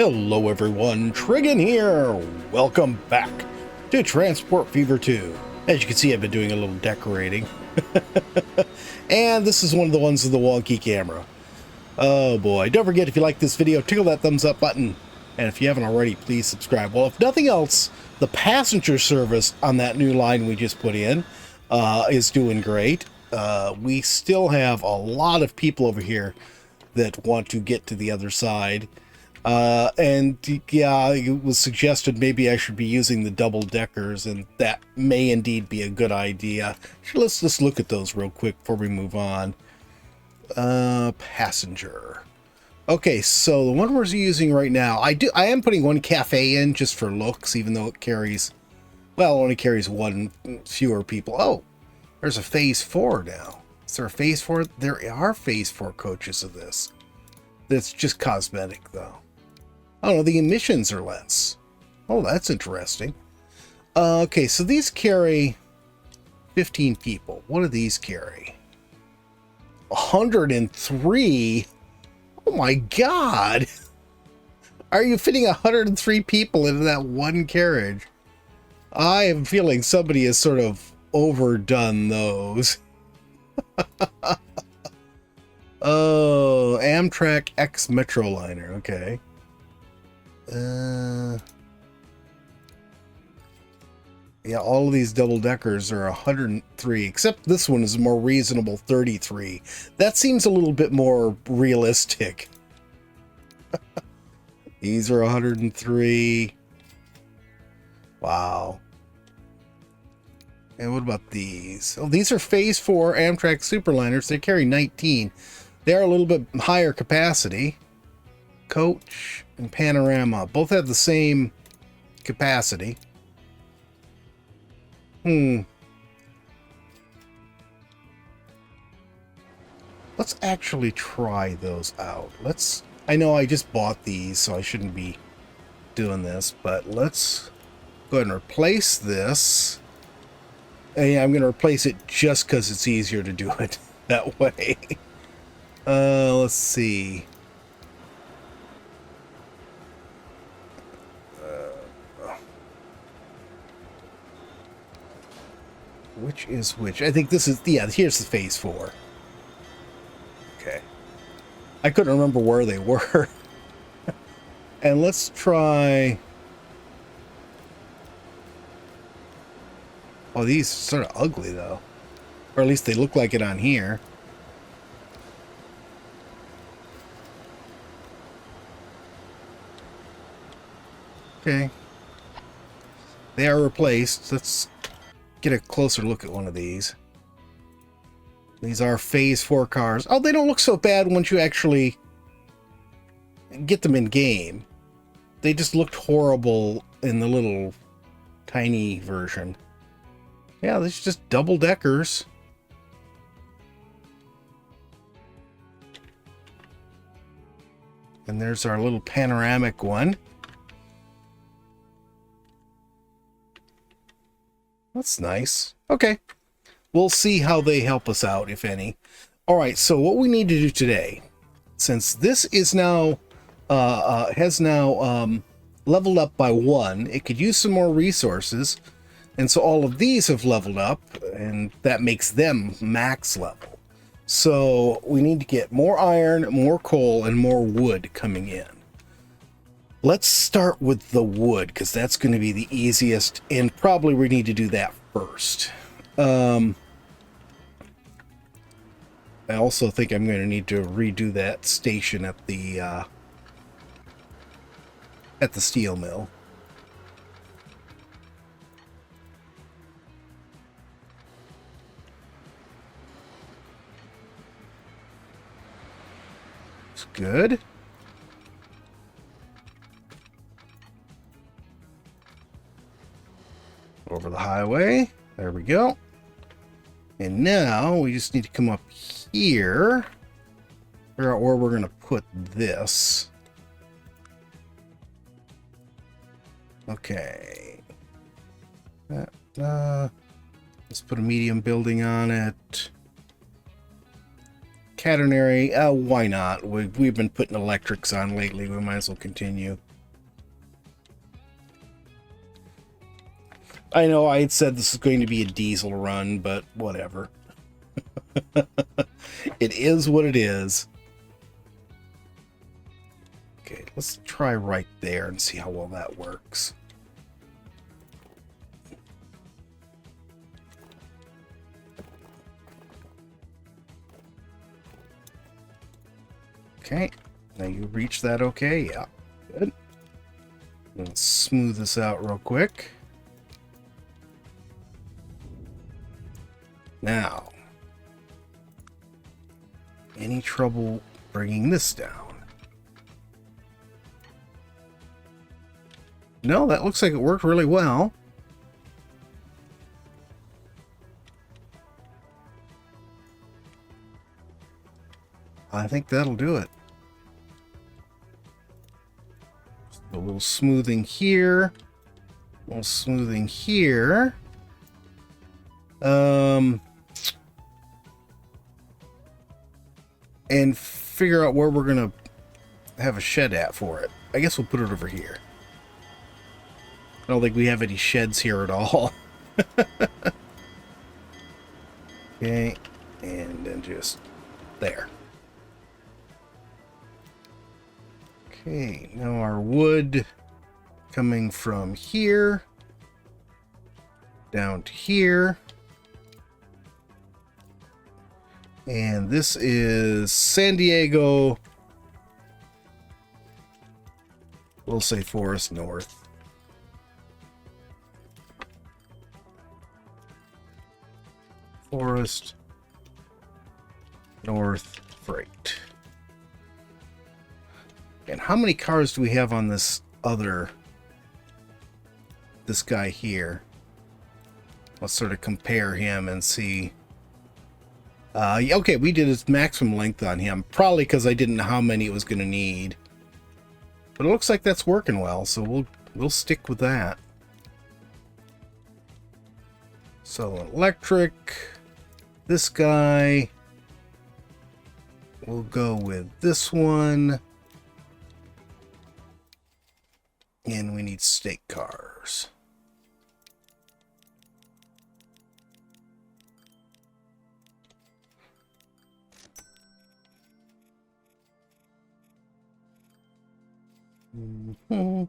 Hello everyone, Trigan here! Welcome back to Transport Fever 2. As you can see, I've been doing a little decorating. And this is one of the ones with the wonky camera. Oh boy, don't forget, if you like this video, tickle that thumbs up button. And if you haven't already, please subscribe. Well, if nothing else, the passenger service on that new line we just put in is doing great. We still have a lot of people over here that want to get to the other side. And yeah, it was suggested maybe I should be using the double deckers, and that may indeed be a good idea. So let's just look at those real quick before we move on. Passenger. Okay, so the one we're using right now, I am putting one cafe in just for looks, even though it carries, well, it only carries one fewer people. Oh, there's a phase 4 now. Is there a phase 4? There are phase 4 coaches of this. That's just cosmetic though. Oh no, the emissions are less. Oh, that's interesting. Okay, so these carry 15 people. What do these carry? 103? Oh my god! Are you fitting 103 people into that one carriage? I am feeling somebody has sort of overdone those. Oh, Amtrak X Metroliner, okay. Yeah, all of these double-deckers are 103, except this one is a more reasonable 33. That seems a little bit more realistic. These are 103. Wow. And what about these? Oh, these are Phase 4 Amtrak Superliners. They carry 19. They are a little bit higher capacity. Coach and Panorama both have the same capacity. Let's actually try those out. I know I just bought these, so I shouldn't be doing this, but let's go ahead and replace this. And yeah, I'm going to replace it just because it's easier to do it that way. Let's see. Which is which? I think this is, yeah, here's the phase 4. Okay. I couldn't remember where they were. And let's try... Oh, these are sort of ugly, though. Or at least they look like it on here. Okay. They are replaced. Let's get a closer look at one of these. These are phase 4 cars. Oh, they don't look so bad once you actually get them in game. They just looked horrible in the little tiny version. Yeah, this is just double deckers. And there's our little panoramic one. That's nice. Okay. We'll see how they help us out, if any. Alright, so what we need to do today, since this is now, has now leveled up by 1, it could use some more resources, and so all of these have leveled up, and that makes them max level. So we need to get more iron, more coal, and more wood coming in. Let's start with the wood, because that's going to be the easiest, and probably we need to do that first. I also think I'm going to need to redo that station at the steel mill. It's good. Over the highway. There we go. And now we just need to come up here. Figure out where we're going to put this. Okay. Let's put a medium building on it. Catenary. Why not? We've been putting electrics on lately. We might as well continue. I know I had said this is going to be a diesel run, but whatever. It is what it is. Okay, let's try right there and see how well that works. Okay, now you reach that okay? Yeah, good. Let's smooth this out real quick. Now, any trouble bringing this down? No, that looks like it worked really well. I think that'll do it. Just a little smoothing here. A little smoothing here. And figure out where we're going to have a shed at for it. I guess we'll put it over here. I don't think we have any sheds here at all. Okay, and then just there. Okay, now our wood coming from here down to here. And this is San Diego. We'll say Forest North. Forest North Freight. And how many cars do we have on this guy here? Let's sort of compare him and see. Okay, we did its maximum length on him, probably because I didn't know how many it was going to need. But it looks like that's working well, so we'll stick with that. So electric, this guy, we'll go with this one. And we need state cars. Mm-hmm.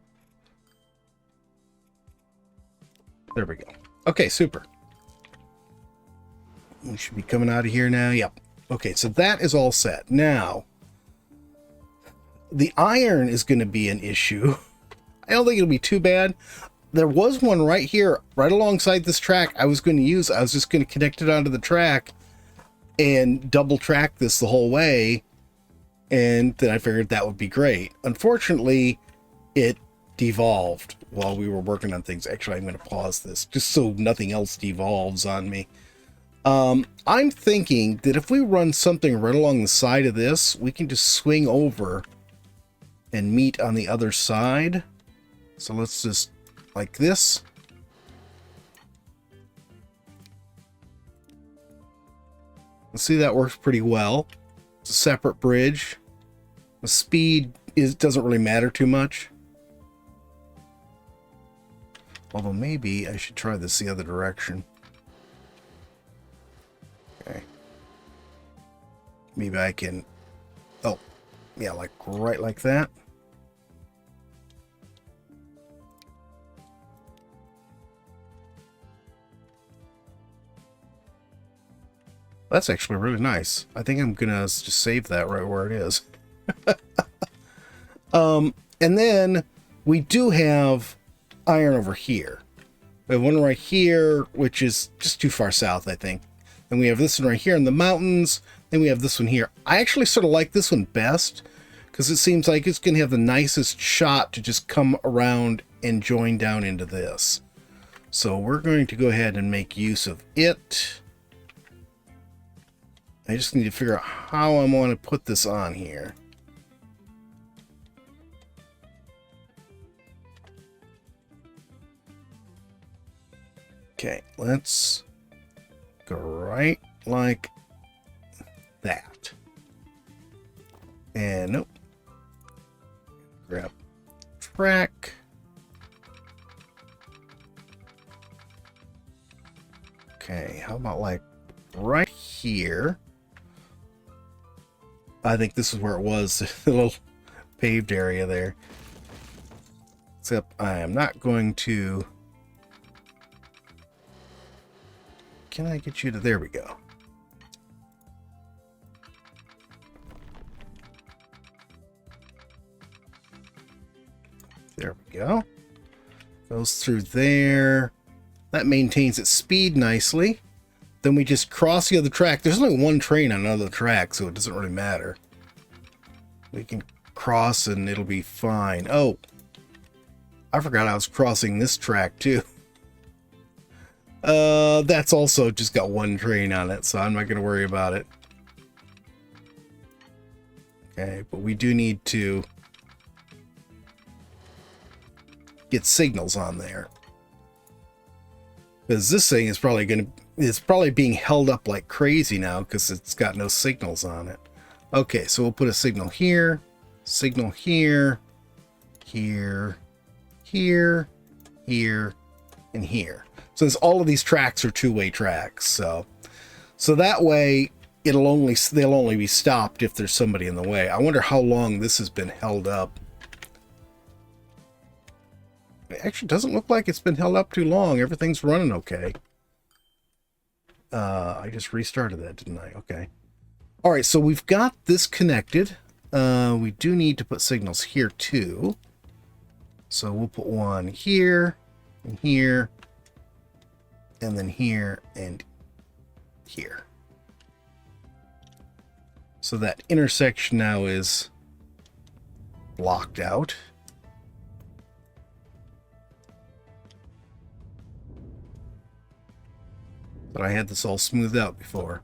There we go. Okay, super. We should be coming out of here now. Yep. Okay, so that is all set. Now, the iron is going to be an issue. I don't think it'll be too bad. There was one right here, right alongside this track I was going to use. I was just going to connect it onto the track and double track this the whole way. And then I figured that would be great. Unfortunately, it devolved while we were working on things. Actually, I'm going to pause this just so nothing else devolves on me. I'm thinking that if we run something right along the side of this, we can just swing over and meet on the other side. So let's just like this. Let's see, that works pretty well. It's a separate bridge. The speed doesn't really matter too much. Although maybe I should try this the other direction. Okay. Maybe I can... Oh, yeah, like right like that. That's actually really nice. I think I'm gonna just save that right where it is. And then we do have iron over here. We have one right here, which is just too far south, I think. Then we have this one right here in the mountains. Then we have this one here. I actually sort of like this one best because it seems like it's going to have the nicest shot to just come around and join down into this. So we're going to go ahead and make use of it. I just need to figure out how I want to put this on here. Okay, let's go right like that. And nope. Grab track. about like right here? I think this is where it was, the little paved area there. Except I am not going to... Can I get you to... There we go. There we go. Goes through there. That maintains its speed nicely. Then we just cross the other track. There's only one train on another track, so it doesn't really matter. We can cross and it'll be fine. Oh, I forgot I was crossing this track too. That's also just got one train on it, so I'm not going to worry about it. Okay, but we do need to get signals on there. Because this thing is probably it's probably being held up like crazy now because it's got no signals on it. Okay, so we'll put a signal here, here, here, here, and here. So all of these tracks are two-way tracks. So that way they'll only be stopped if there's somebody in the way. I wonder how long this has been held up. It actually doesn't look like it's been held up too long. Everything's running okay. I just restarted that, didn't I? Okay. All right, so we've got this connected. We do need to put signals here too. So we'll put one here, and here, and then here, and here. So that intersection now is blocked out. But I had this all smoothed out before.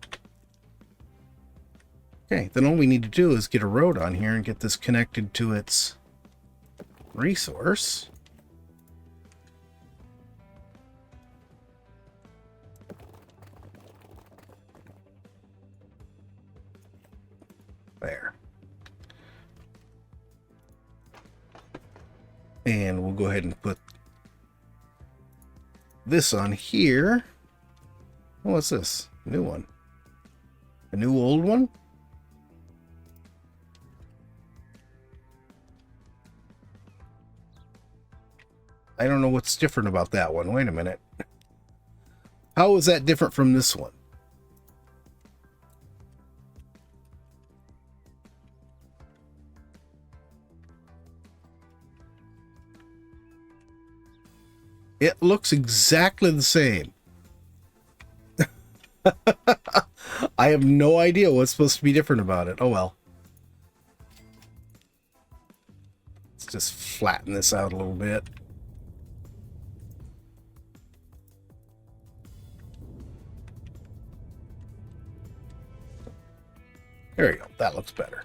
Okay, then all we need to do is get a road on here and get this connected to its resource. There. And we'll go ahead and put this on here. Oh, what's this? New one. A new old one? I don't know what's different about that one. Wait a minute. How is that different from this one? It looks exactly the same. I have no idea what's supposed to be different about it. Oh well. Let's just flatten this out a little bit. There we go. That looks better.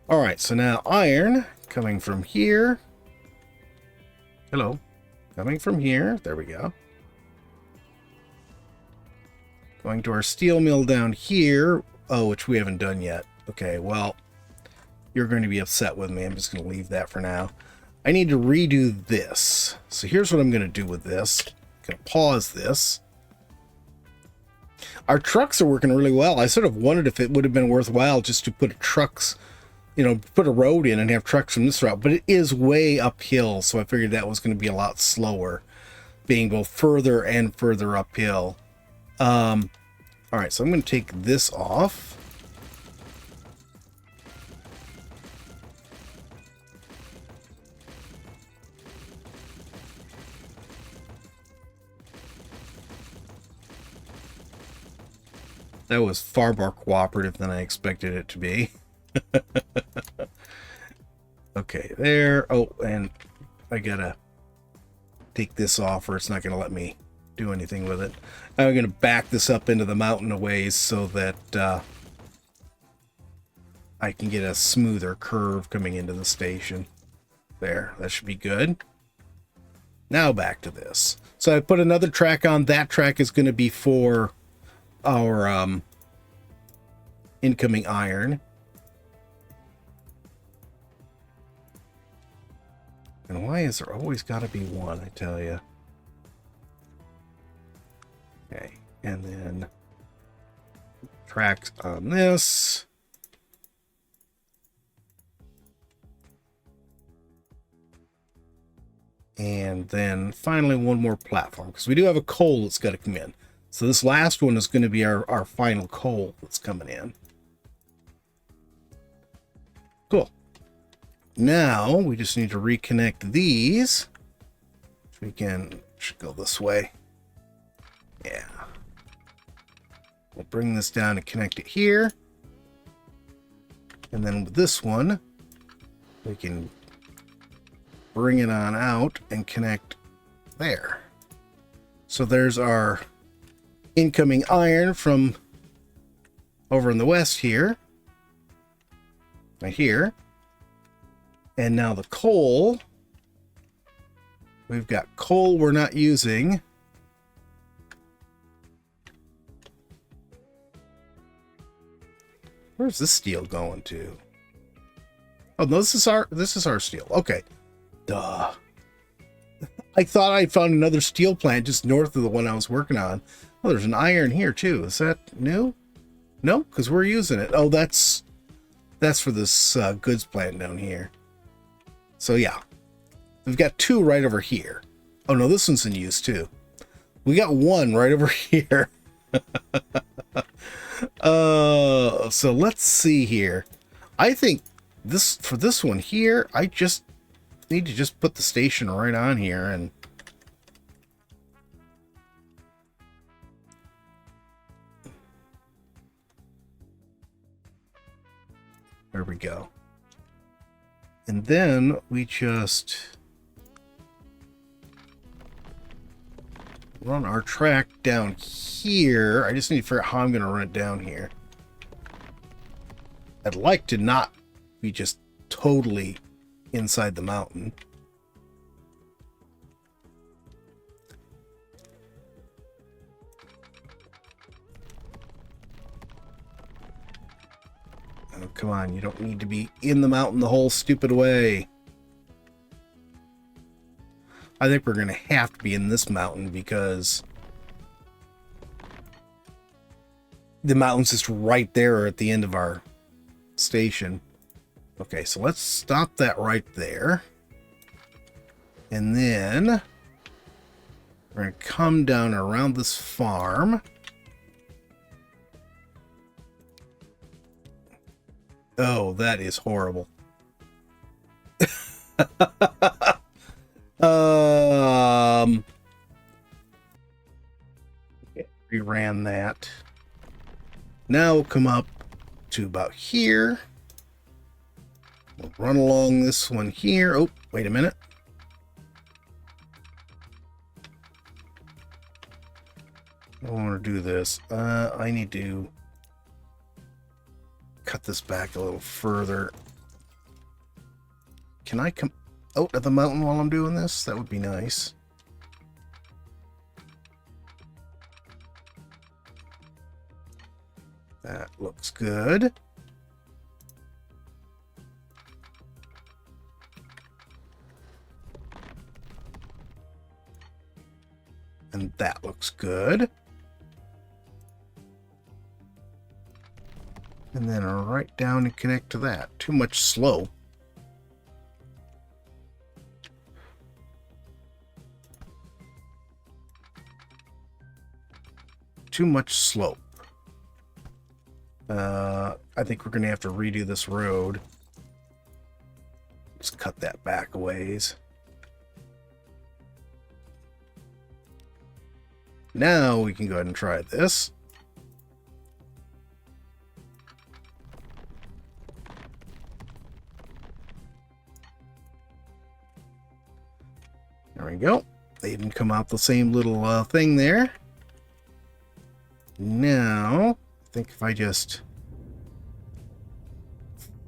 All right, so now iron coming from here. Hello. Coming from here. There we go. Going to our steel mill down here. Oh, which we haven't done yet. Okay, well, you're going to be upset with me. I'm just going to leave that for now. I need to redo this. So here's what I'm going to do with this. I'm going to pause this. Our trucks are working really well. I sort of wondered if it would have been worthwhile just to put put a road in and have trucks from this route, but it is way uphill, so I figured that was going to be a lot slower, being both further and further uphill. All right, so I'm going to take this off. That was far more cooperative than I expected it to be. Okay, there. Oh, and I gotta take this off or it's not gonna let me do anything with it. I'm gonna back this up into the mountain a ways so that I can get a smoother curve coming into the station. There, that should be good. Now back to this. So I put another track on. That track is gonna be for our incoming iron. And why is there always got to be one, I tell you? Okay, And then tracks on this. And then finally one more platform, because we do have a coal that's got to come in. So this last one is going to be our final coal that's coming in. Cool. Now we just need to reconnect these. We should go this way. Yeah. We'll bring this down and connect it here. And then with this one, we can bring it on out and connect there. So there's our incoming iron from over in the west here. Right here. And now the coal. We've got coal we're not using. Where's this steel going to? Oh, no, this is our steel. Okay. Duh. I thought I found another steel plant just north of the one I was working on. Oh, there's an iron here too. Is that new? No, because we're using it. Oh, that's for this goods plant down here. So yeah, we've got two right over here. Oh no, this one's in use too. We got one right over here. So let's see here. I think for this one here, I just need to just put the station right on here and there we go. And then we just run our track down here. I just need to figure out how I'm going to run it down here. I'd like to not be just totally inside the mountain. Oh, come on, you don't need to be in the mountain the whole stupid way. I think we're going to have to be in this mountain because the mountain's just right there at the end of our station. Okay, so let's stop that right there. And then we're going to come down around this farm. Oh, that is horrible. We ran that. Now we'll come up to about here. We'll run along this one here. Oh, wait a minute. I want to do this. I need to cut this back a little further. Can I come out of the mountain while I'm doing this? That would be nice. That looks good. And that looks good. And then right down and connect to that. Too much slope. Too much slope. I think we're going to have to redo this road. Let's cut that back a ways. Now we can go ahead and try this. There we go. They even come out the same little thing there. Now, I think if I just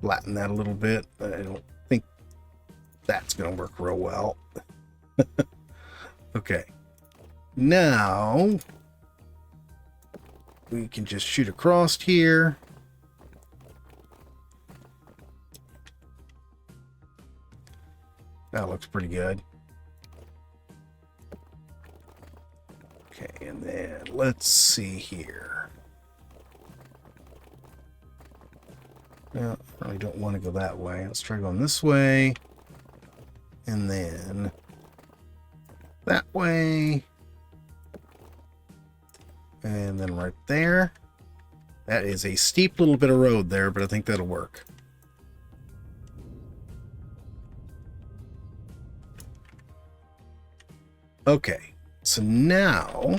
flatten that a little bit, I don't think that's going to work real well. Okay. Now, we can just shoot across here. That looks pretty good. Okay, and And then let's see here. Well, I really don't want to go that way. Let's try going this way. And then that way. And then right there. That is a steep little bit of road there, but I think that'll work. Okay, so now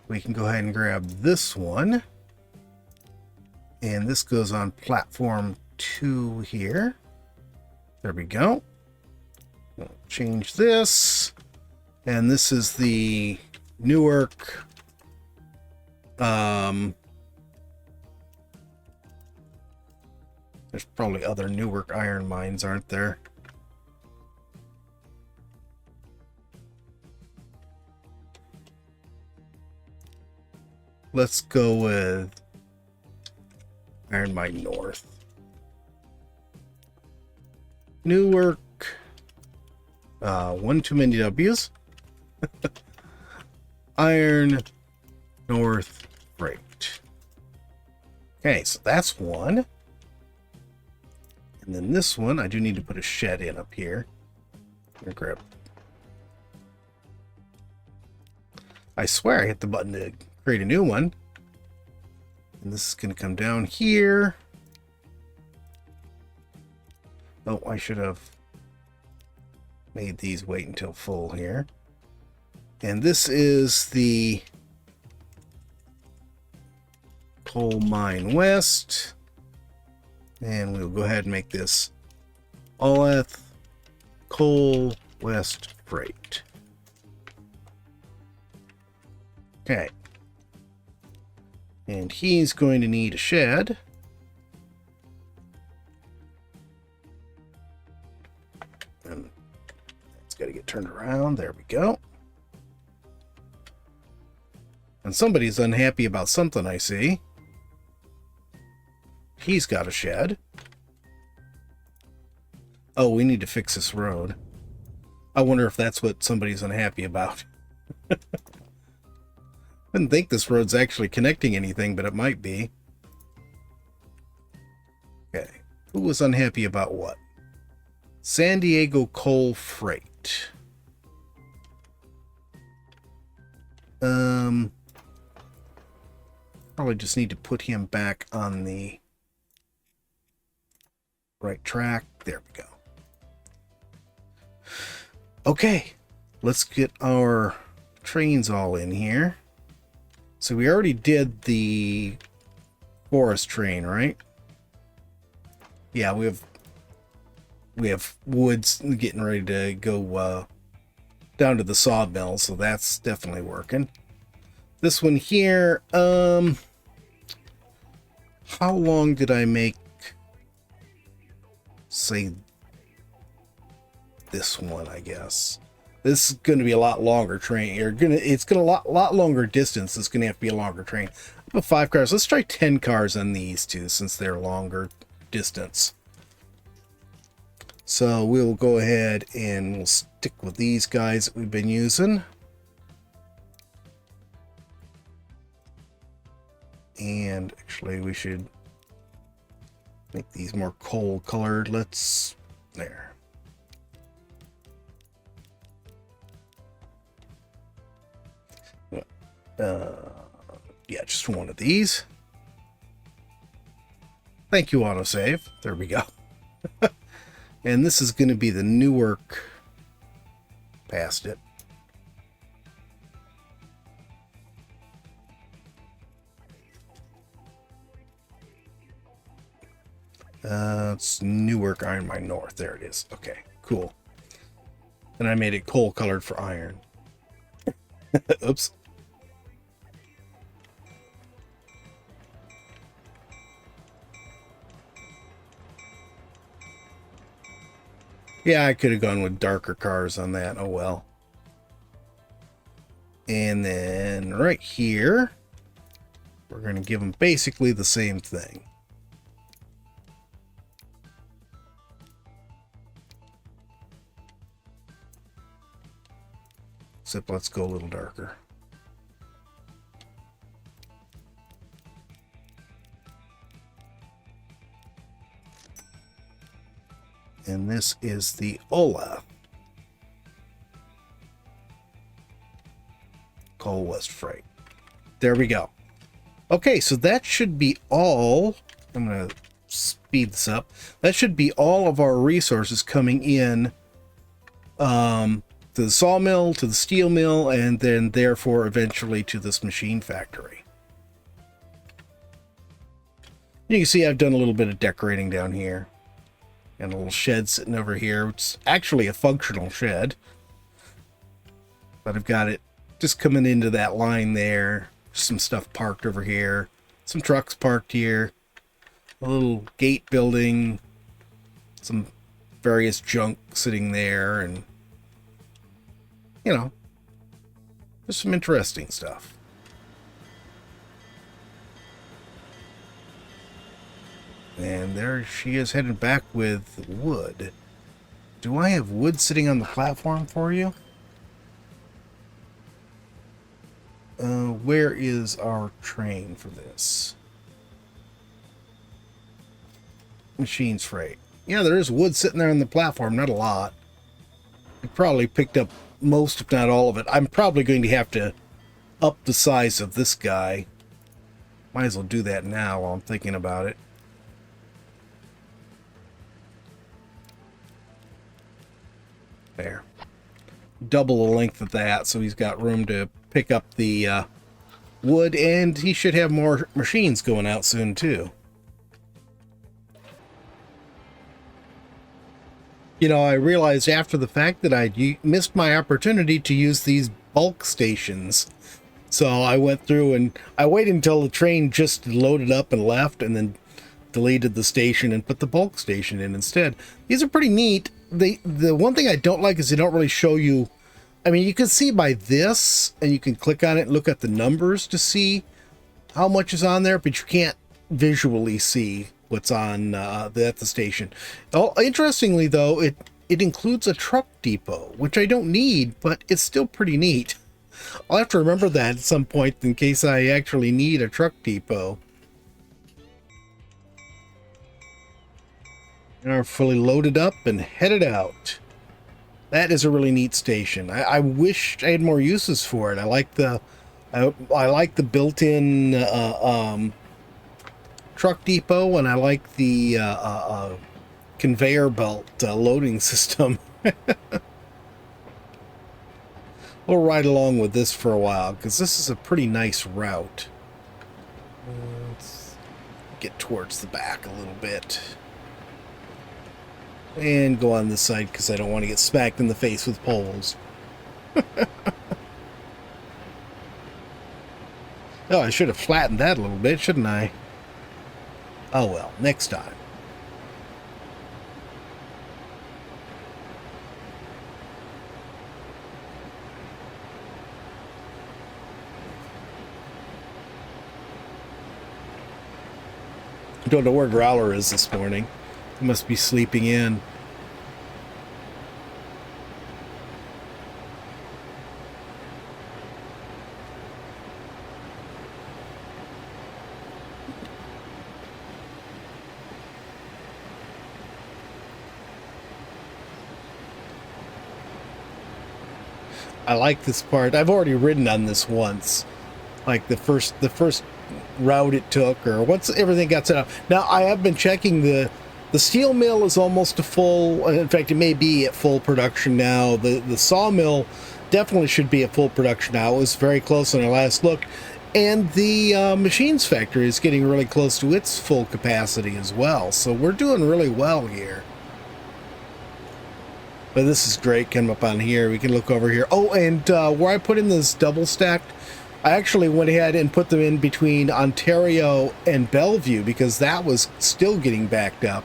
we can go ahead and grab this one. And this goes on platform 2 here. There we go. We'll change this. And this is the Newark. There's probably other Newark iron mines, aren't there? Let's go with Iron Mine North. Newark. One too many W's. Iron North Freight. Okay, so that's one. And then this one, I do need to put a shed in up here. I'm gonna grab. I swear I hit the button to create a new one. And this is going to come down here. Oh, I should have made these wait until full here. And this is the Coal Mine West. And we'll go ahead and make this Oleth Coal West Freight. Okay. And he's going to need a shed. And it's got to get turned around. There we go. And somebody's unhappy about something, I see. He's got a shed. Oh, we need to fix this road. I wonder if that's what somebody's unhappy about. I didn't think this road's actually connecting anything, but it might be. Okay. Who was unhappy about what? San Diego Coal Freight. Probably just need to put him back on the right track. There we go. Okay. Let's get our trains all in here. So we already did the forest train, right? Yeah, we have woods getting ready to go down to the sawmill, so that's definitely working. This one here, how long did I make, say, this one, I guess? This is going to be a lot longer train. It's going to lot longer distance. It's going to have to be a longer train. I'll put 5 cars. Let's try 10 cars on these two since they're longer distance. So we'll go ahead and we'll stick with these guys that we've been using. And actually we should make these more coal colored. Let's, there. Yeah, just one of these. Thank you, autosave. There we go. And this is going to be the Newark past it. It's Newark Iron Mine North. There it is. Okay, cool. And I made it coal colored for iron. Oops. Yeah, I could have gone with darker cars on that. Oh well. And then right here, we're going to give them basically the same thing. Except let's go a little darker. And this is the Ola. Coal West Freight. There we go. Okay, so that should be all. I'm going to speed this up. That should be all of our resources coming in to the sawmill, to the steel mill, and then therefore eventually to this machine factory. You can see I've done a little bit of decorating down here. And a little shed sitting over here. It's actually a functional shed. But I've got it just coming into that line there. Some stuff parked over here. Some trucks parked here. A little gate building. Some various junk sitting there. And, you know, there's some interesting stuff. And there she is headed back with wood. Do I have wood sitting on the platform for you? Where is our train for this? Machines freight. Yeah, there is wood sitting there on the platform, not a lot. I probably picked up most, if not all of it. I'm probably going to have to up the size of this guy. Might as well do that now while I'm thinking about it. There. Double the length of that, so he's got room to pick up the wood, and he should have more machines going out soon too. You know, I realized after the fact that I missed my opportunity to use these bulk stations. So I went through and I waited until the train just loaded up and left, and then deleted the station and put the bulk station in instead. These are pretty neat. The one thing I don't like is they don't really show you. I mean, you can see by this, and you can click on it and look at the numbers to see how much is on there, but you can't visually see what's on at the station. Oh, interestingly, though, it includes a truck depot, which I don't need, but it's still pretty neat. I'll have to remember that at some point in case I actually need a truck depot. And are fully loaded up and headed out. That is a really neat station. I wish I had more uses for it. I like the built-in truck depot, and I like the conveyor belt loading system. We'll ride along with this for a while because this is a pretty nice route. Let's get towards the back a little bit. And go on this side because I don't want to get smacked in the face with poles. Oh, I should have flattened that a little bit, shouldn't I? Oh well, next time. Don't know where Growler is this morning. He must be sleeping in. I like this part. I've already ridden on this once. Like the first route it took, or once everything got set up. Now I have been checking the steel mill is almost to full. In fact, it may be at full production now. The sawmill definitely should be at full production now. It was very close when I last looked. And the machines factory is getting really close to its full capacity as well. So we're doing really well here. But this is great. Come up on here. We can look over here. Oh, and where I put in this double stacked, I actually went ahead and put them in between Ontario and Bellevue because that was still getting backed up.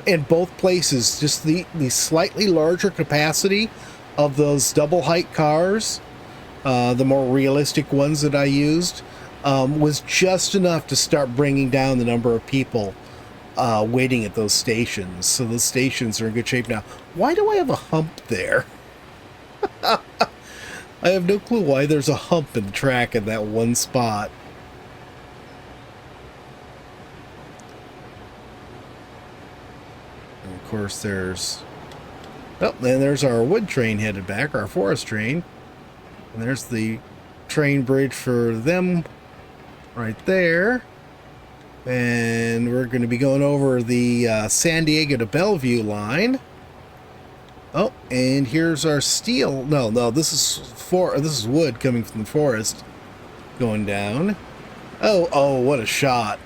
In both places, just the slightly larger capacity of those double height cars, the more realistic ones that I used, was just enough to start bringing down the number of people waiting at those stations. So those stations are in good shape now. Why do I have a hump there? I have no clue why there's a hump in the track in that one spot. And of course, there's... Oh, then there's our wood train headed back, our forest train. And there's the train bridge for them right there. And we're going to be going over the San Diego to Bellevue line. Oh, and here's our steel. No, this is wood coming from the forest going down. Oh, what a shot.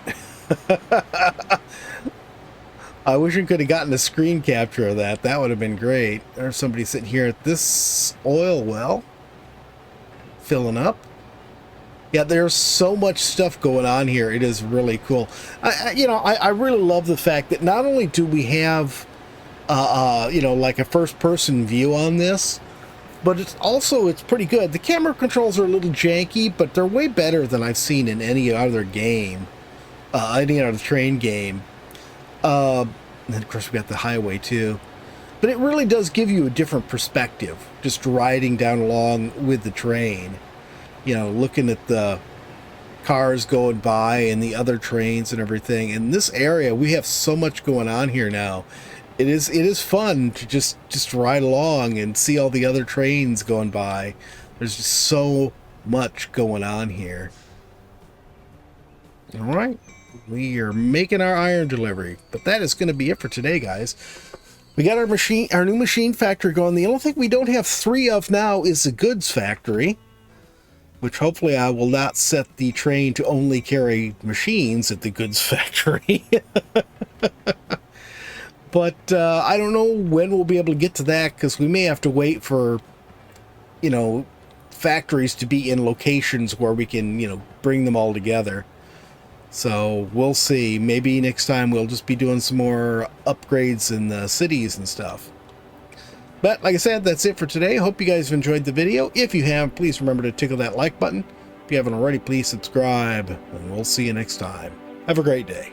I wish we could have gotten a screen capture of that. That would have been great. There's somebody sitting here at this oil well, filling up. Yeah, there's so much stuff going on here. It is really cool. I really love the fact that not only do we have, like a first-person view on this, but it's pretty good. The camera controls are a little janky, but they're way better than I've seen in any other game, any other train game. And then, of course, we got the highway, too. But it really does give you a different perspective, just riding down along with the train. You know, looking at the cars going by and the other trains and everything. In this area, we have so much going on here now. It is fun to just ride along and see all the other trains going by. There's just so much going on here. All right. We are making our iron delivery, but that is going to be it for today, guys. We got our new machine factory going. The only thing we don't have 3 of now is the goods factory, which hopefully I will not set the train to only carry machines at the goods factory. But I don't know when we'll be able to get to that, because we may have to wait for, factories to be in locations where we can, bring them all together. So we'll see. Maybe next time we'll just be doing some more upgrades in the cities and stuff. But like I said, that's it for today. Hope you guys have enjoyed the video. If you have, please remember to tickle that like button. If you haven't already, please subscribe, and we'll see you next time. Have a great day.